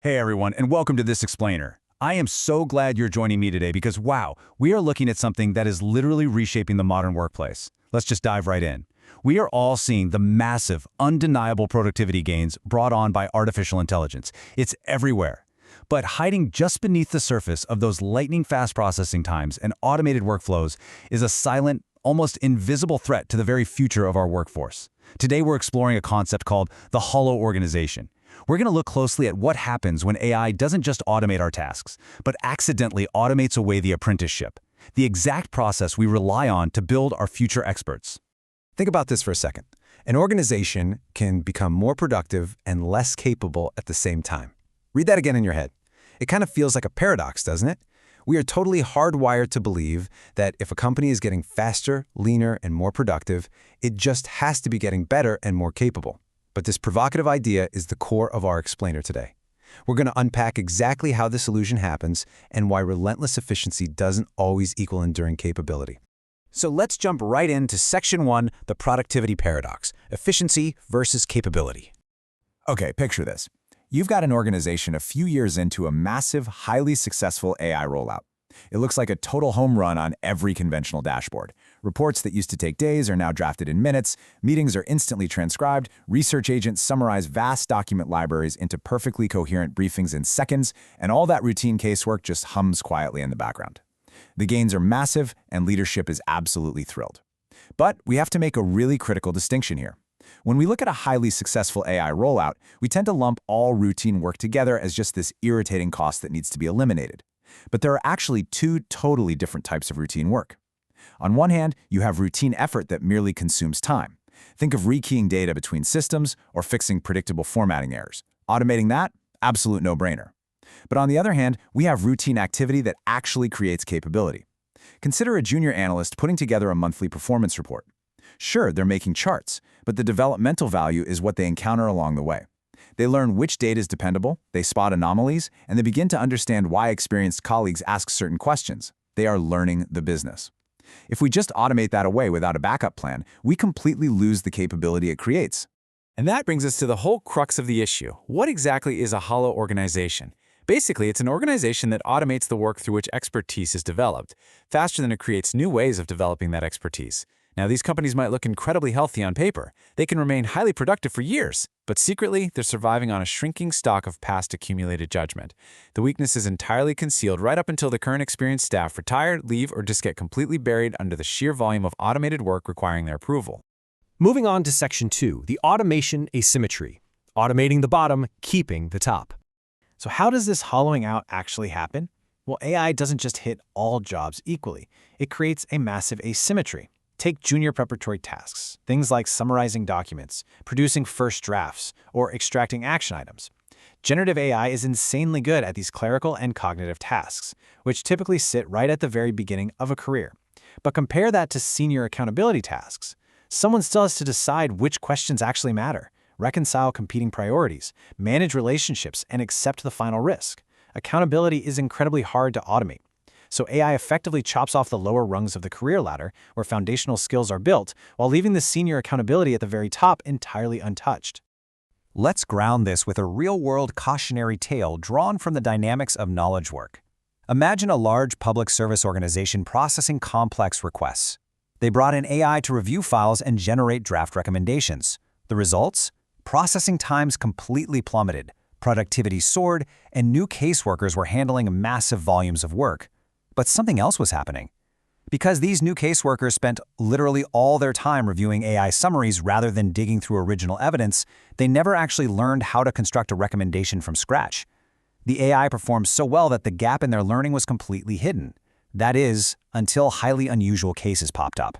Hey everyone, and welcome to This Explainer. I am so glad you're joining me today because wow, we are looking at something that is literally reshaping the modern workplace. Let's just dive right in. We are all seeing the massive, undeniable productivity gains brought on by artificial intelligence. It's everywhere. But hiding just beneath the surface of those lightning-fast processing times and automated workflows is a silent, almost invisible threat to the very future of our workforce. Today we're exploring a concept called the hollow organization. We're going to look closely at what happens when AI doesn't just automate our tasks, but accidentally automates away the apprenticeship, the exact process we rely on to build our future experts. Think about this for a second. An organization can become more productive and less capable at the same time. Read that again in your head. It kind of feels like a paradox, doesn't it? We are totally hardwired to believe that if a company is getting faster, leaner, and more productive, it just has to be getting better and more capable. But this provocative idea is the core of our explainer today. We're going to unpack exactly how this illusion happens and why relentless efficiency doesn't always equal enduring capability. So let's jump right into Section 1, the productivity paradox, efficiency versus capability. Okay, picture this. You've got an organization a few years into a massive, highly successful AI rollout. It looks like a total home run on every conventional dashboard. Reports that used to take days are now drafted in minutes, meetings are instantly transcribed, research agents summarize vast document libraries into perfectly coherent briefings in seconds, and all that routine casework just hums quietly in the background. The gains are massive, and leadership is absolutely thrilled. But we have to make a really critical distinction here. When we look at a highly successful AI rollout, we tend to lump all routine work together as just this irritating cost that needs to be eliminated. But there are actually two totally different types of routine work. On one hand, you have routine effort that merely consumes time. Think of rekeying data between systems or fixing predictable formatting errors. Automating that? Absolute no-brainer. But on the other hand, we have routine activity that actually creates capability. Consider a junior analyst putting together a monthly performance report. Sure, they're making charts, but the developmental value is what they encounter along the way. They learn which data is dependable, they spot anomalies, and they begin to understand why experienced colleagues ask certain questions. They are learning the business. If we just automate that away without a backup plan, we completely lose the capability it creates. And that brings us to the whole crux of the issue. What exactly is a hollow organization? Basically, it's an organization that automates the work through which expertise is developed, faster than it creates new ways of developing that expertise. Now, these companies might look incredibly healthy on paper. They can remain highly productive for years, but secretly, they're surviving on a shrinking stock of past accumulated judgment. The weakness is entirely concealed right up until the current experienced staff retire, leave, or just get completely buried under the sheer volume of automated work requiring their approval. Moving on to Section 2, the automation asymmetry. Automating the bottom, keeping the top. So how does this hollowing out actually happen? Well, AI doesn't just hit all jobs equally. It creates a massive asymmetry. Take junior preparatory tasks, things like summarizing documents, producing first drafts, or extracting action items. Generative AI is insanely good at these clerical and cognitive tasks, which typically sit right at the very beginning of a career. But compare that to senior accountability tasks. Someone still has to decide which questions actually matter, reconcile competing priorities, manage relationships, and accept the final risk. Accountability is incredibly hard to automate. So AI effectively chops off the lower rungs of the career ladder, where foundational skills are built, while leaving the senior accountability at the very top entirely untouched. Let's ground this with a real-world cautionary tale drawn from the dynamics of knowledge work. Imagine a large public service organization processing complex requests. They brought in AI to review files and generate draft recommendations. The results? Processing times completely plummeted, productivity soared, and new caseworkers were handling massive volumes of work. But something else was happening. Because these new caseworkers spent literally all their time reviewing AI summaries rather than digging through original evidence, they never actually learned how to construct a recommendation from scratch. The AI performed so well that the gap in their learning was completely hidden. That is, until highly unusual cases popped up.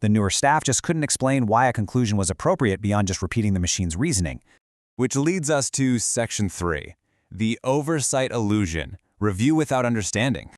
The newer staff just couldn't explain why a conclusion was appropriate beyond just repeating the machine's reasoning. Which leads us to Section 3, the oversight illusion, review without understanding.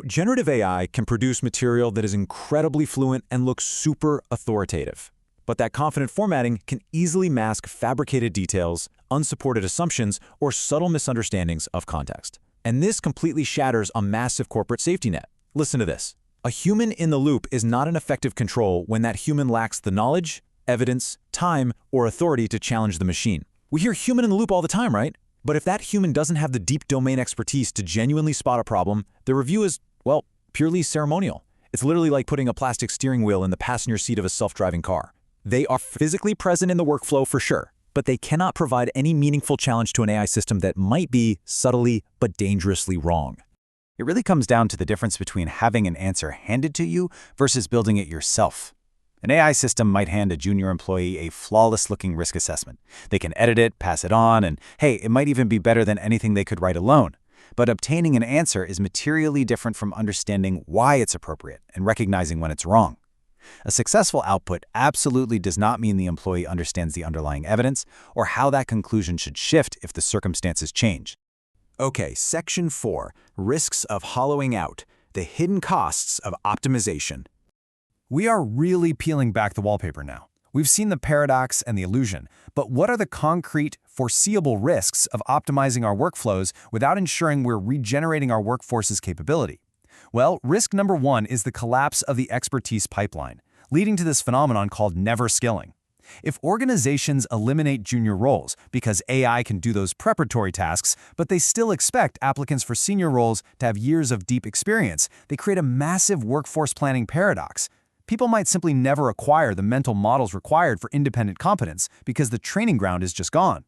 Generative AI can produce material that is incredibly fluent and looks super authoritative. But that confident formatting can easily mask fabricated details, unsupported assumptions, or subtle misunderstandings of context. And this completely shatters a massive corporate safety net. Listen to this. A human in the loop is not an effective control when that human lacks the knowledge, evidence, time, or authority to challenge the machine. We hear human in the loop all the time, right? But if that human doesn't have the deep domain expertise to genuinely spot a problem, the review is, well, purely ceremonial. It's literally like putting a plastic steering wheel in the passenger seat of a self-driving car. They are physically present in the workflow for sure, but they cannot provide any meaningful challenge to an AI system that might be subtly but dangerously wrong. It really comes down to the difference between having an answer handed to you versus building it yourself. An AI system might hand a junior employee a flawless-looking risk assessment. They can edit it, pass it on, and hey, it might even be better than anything they could write alone. But obtaining an answer is materially different from understanding why it's appropriate and recognizing when it's wrong. A successful output absolutely does not mean the employee understands the underlying evidence or how that conclusion should shift if the circumstances change. Okay, Section 4, Risks of Hollowing Out, the Hidden Costs of Optimization. We are really peeling back the wallpaper now. We've seen the paradox and the illusion, but what are the concrete, foreseeable risks of optimizing our workflows without ensuring we're regenerating our workforce's capability? Well, risk number one is the collapse of the expertise pipeline, leading to this phenomenon called never skilling. If organizations eliminate junior roles because AI can do those preparatory tasks, but they still expect applicants for senior roles to have years of deep experience, they create a massive workforce planning paradox. People might simply never acquire the mental models required for independent competence because the training ground is just gone.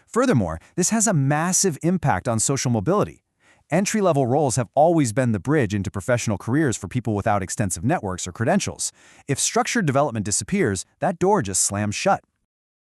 Furthermore, this has a massive impact on social mobility. Entry-level roles have always been the bridge into professional careers for people without extensive networks or credentials. If structured development disappears, that door just slams shut.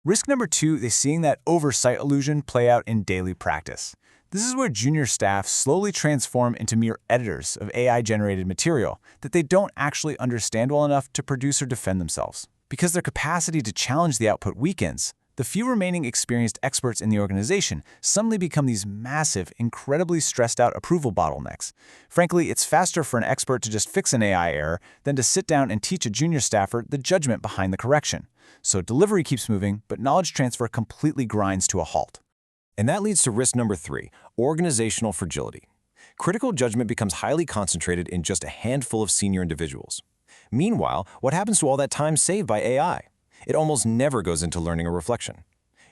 Risk number two is seeing that oversight illusion play out in daily practice. This is where junior staff slowly transform into mere editors of AI-generated material that they don't actually understand well enough to produce or defend themselves. Because their capacity to challenge the output weakens, the few remaining experienced experts in the organization suddenly become these massive, incredibly stressed-out approval bottlenecks. Frankly, it's faster for an expert to just fix an AI error than to sit down and teach a junior staffer the judgment behind the correction. So delivery keeps moving, but knowledge transfer completely grinds to a halt. And that leads to risk number 3, organizational fragility. Critical judgment becomes highly concentrated in just a handful of senior individuals. Meanwhile, what happens to all that time saved by AI? It almost never goes into learning or reflection.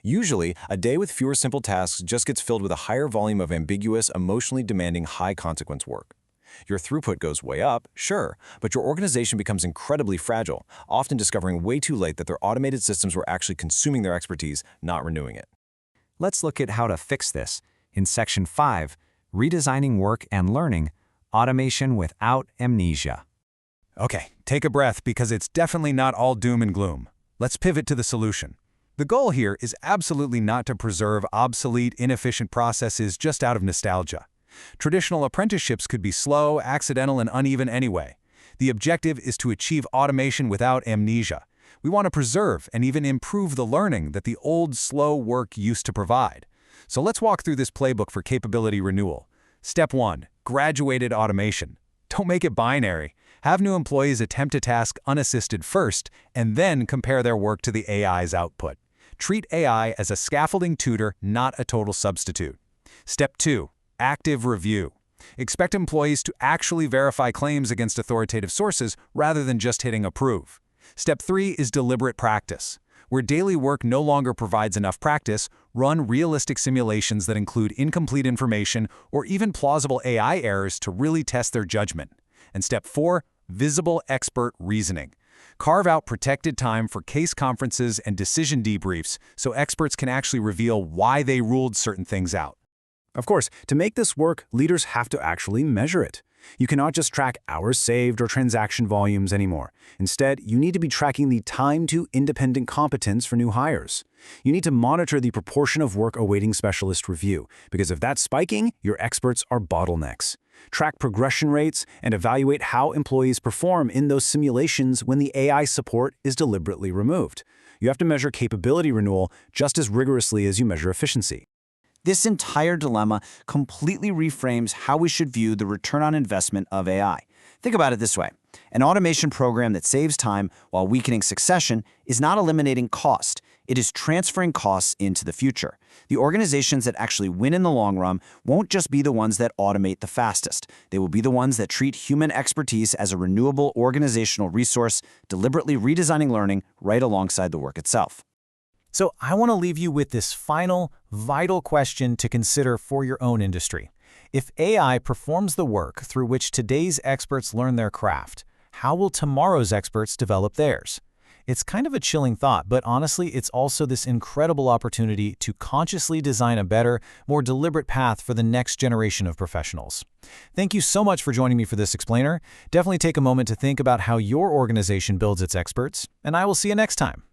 Usually, a day with fewer simple tasks just gets filled with a higher volume of ambiguous, emotionally demanding, high-consequence work. Your throughput goes way up, sure, but your organization becomes incredibly fragile, often discovering way too late that their automated systems were actually consuming their expertise, not renewing it. Let's look at how to fix this. In Section 5, Redesigning Work and Learning, Automation Without Amnesia. Okay, take a breath because it's definitely not all doom and gloom. Let's pivot to the solution. The goal here is absolutely not to preserve obsolete, inefficient processes just out of nostalgia. Traditional apprenticeships could be slow, accidental, and uneven anyway. The objective is to achieve automation without amnesia. We want to preserve and even improve the learning that the old, slow work used to provide. So let's walk through this playbook for capability renewal. Step 1. Graduated automation. Don't make it binary. Have new employees attempt a task unassisted first, and then compare their work to the AI's output. Treat AI as a scaffolding tutor, not a total substitute. Step 2. Active review. Expect employees to actually verify claims against authoritative sources rather than just hitting approve. Step 3 is deliberate practice. Where daily work no longer provides enough practice, run realistic simulations that include incomplete information or even plausible AI errors to really test their judgment. And step 4, visible expert reasoning. Carve out protected time for case conferences and decision debriefs so experts can actually reveal why they ruled certain things out. Of course, to make this work, leaders have to actually measure it. You cannot just track hours saved or transaction volumes anymore. Instead, you need to be tracking the time to independent competence for new hires. You need to monitor the proportion of work awaiting specialist review, because if that's spiking, your experts are bottlenecks. Track progression rates and evaluate how employees perform in those simulations when the AI support is deliberately removed. You have to measure capability renewal just as rigorously as you measure efficiency. This entire dilemma completely reframes how we should view the return on investment of AI. Think about it this way. An automation program that saves time while weakening succession is not eliminating cost. It is transferring costs into the future. The organizations that actually win in the long run won't just be the ones that automate the fastest. They will be the ones that treat human expertise as a renewable organizational resource, deliberately redesigning learning right alongside the work itself. So I want to leave you with this final, vital question to consider for your own industry. If AI performs the work through which today's experts learn their craft, how will tomorrow's experts develop theirs? It's kind of a chilling thought, but honestly, it's also this incredible opportunity to consciously design a better, more deliberate path for the next generation of professionals. Thank you so much for joining me for this explainer. Definitely take a moment to think about how your organization builds its experts, and I will see you next time.